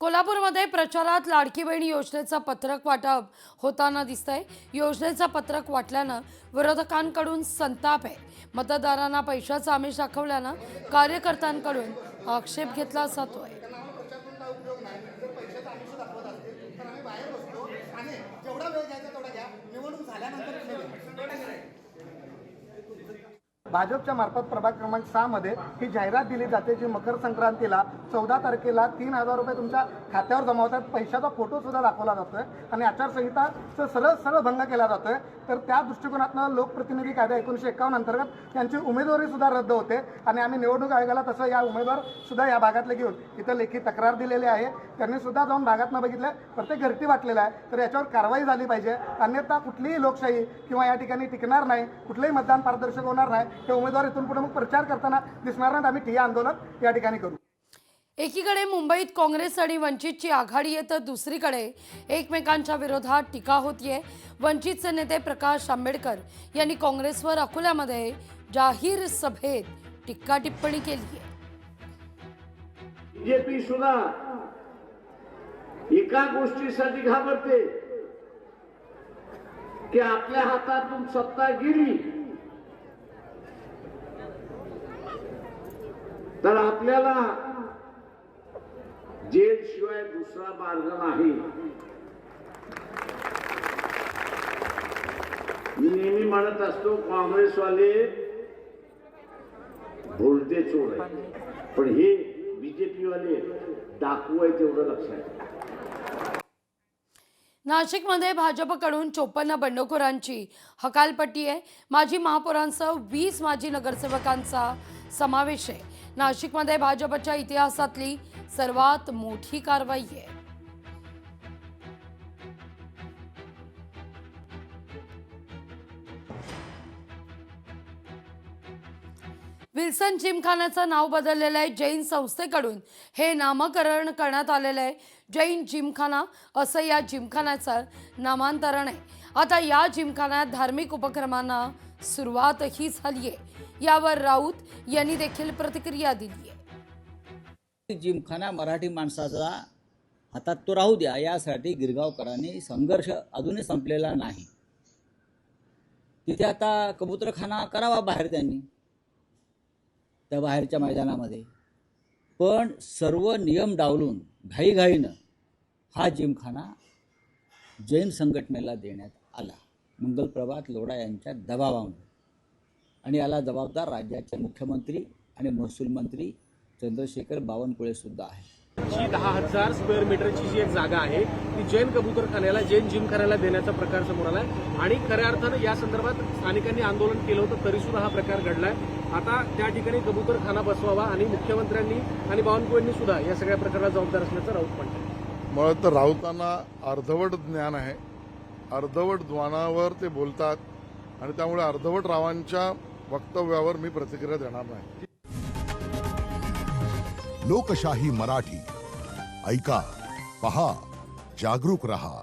कोल्हापूरमध्ये प्रचारात लाडकी बहीण योजनेचं पत्रक वाटप होताना दिसतंय। योजनेचं पत्रक वाटल्यानं विरोधकांकडून संताप आहे। मतदारांना पैशाचं आमिष दाखवल्यानं कार्यकर्त्यांकडून आक्षेप घेतला जातोय। भाजपच्या मार्फत प्रभाग क्रमांक 6 मध्ये ही जाहिरात दिली जाते जी मकर संक्रांतीला 14 तारखेला 3000 रुपये तुमच्या खात्यावर जमा होतात। पैशाचा फोटो सुद्धा दाखवला जातोय आणि आचारसंहिताचा सरळ भंग केला जातोय। तर त्या दृष्टिकोनातून लोकप्रतिनिधी कायदा 1951 अंतर्गत त्यांची उमेदवारी सुद्धा रद्द होते आणि आम्ही निवडणूक आयोगाला तसं या उमेदवार सुद्धा या भागातले घेऊन इथं लेखी तक्रार दिलेली आहे। त्यांनी सुद्धा जाऊन भागातनं बघितलं, प्रत्येक घरटी वाटलेला आहे। तर याच्यावर कारवाई झाली पाहिजे, अन्यथा कुठलीही लोकशाही किंवा या ठिकाणी टिकणार नाही, कुठलंही मतदान पारदर्शक होणार नाही। ते उमेदवार इथून पुढे मग प्रचार करताना दिसणार नाहीत। आम्ही ठिय्या आंदोलन या ठिकाणी करू। एकीकडे मुंबईत काँग्रेस आणि वंचितची आघाडी आहे, तर दुसरीकडे एकमेकांच्या विरोधात टीका होतीये। वंचितचे नेते प्रकाश आंबेडकर यांनी काँग्रेसवर अकोल्यामध्ये जाहीर सभेत टीका टिप्पणी केली आहे। बीजेपी सुद्धा एका गोष्टीसाठी घाबरते की आपल्या हातातून सत्ता गेली तर आपल्याला जेल शिवाय दुसरा मार्ग नाही। मी नेहमी म्हणत असतो, काँग्रेसवाले भोलते चोर आहे, पण हे बीजेपी वाले डाकू आहे, तेवढं लक्षात। नाशिकमध्ये भाजपकडून 54 बंडखोरांची हकालपट्टी आहे। माजी महापौरांसह 20 माजी नगरसेवकांचा समावेश आहे। नाशिकमध्ये भाजपच्या इतिहासातली सर्वात मोठी कारवाई आहे। विल्सन जिमखान्याचं नाव बदललेलं आहे। जैन संस्थेकडून हे नामकरण करण्यात आलेलं आहे। जैन जिमखाना असं या जिमखान्याचं नामांतरण आहे। आता या जिमखान्यात धार्मिक उपक्रमांना सुरुवातही झाली आहे। यावर राऊत यांनी देखील प्रतिक्रिया दिली आहे। जिमखाना मराठी माणसाचा हातात तो राहू द्या, यासाठी गिरगावकरांनी संघर्ष अजूनही संपलेला नाही। तिथे आता कबूतरखाना करावा बाहेर त्यांनी, त्या बाहेरच्या मैदानामध्ये, पण सर्व नियम डावलून घाईघाईनं हा जिमखाना जैन संघटनेला देण्यात आला, मंगलप्रभात लोढा यांच्या दबावामुळे। आणि याला जबाबदार राज्याचे मुख्यमंत्री आणि महसूल मंत्री चंद्रशेखर बावनकुळे सुद्धा आहे। जी 10,000 स्क्वेअर मीटरची जी एक जागा आहे ती जैन कबूतरखान्याला, जैन जिमखान्याला देण्याचा प्रकार समोर आलाय आणि खऱ्या अर्थानं या संदर्भात स्थानिकांनी आंदोलन केलं होतं, तरी सुद्धा हा प्रकार घडलाय। आता त्या ठिकाणी कबूतरखाना बसवावा आणि मुख्यमंत्र्यांनी आणि बावनकुळेंनी सुद्धा या सगळ्या प्रकाराला जबाबदार असल्याचं राऊत म्हणतात। मुळात तर राऊतांना अर्धवट ज्ञान आहे, अर्धवट ज्ञानावर ते बोलतात आणि त्यामुळे अर्धवट रावांच्या वक्तव्यावर मी प्रतिक्रिया देणार नाही। लोकशाही मराठी ऐका, पहा, जागरूक रहा।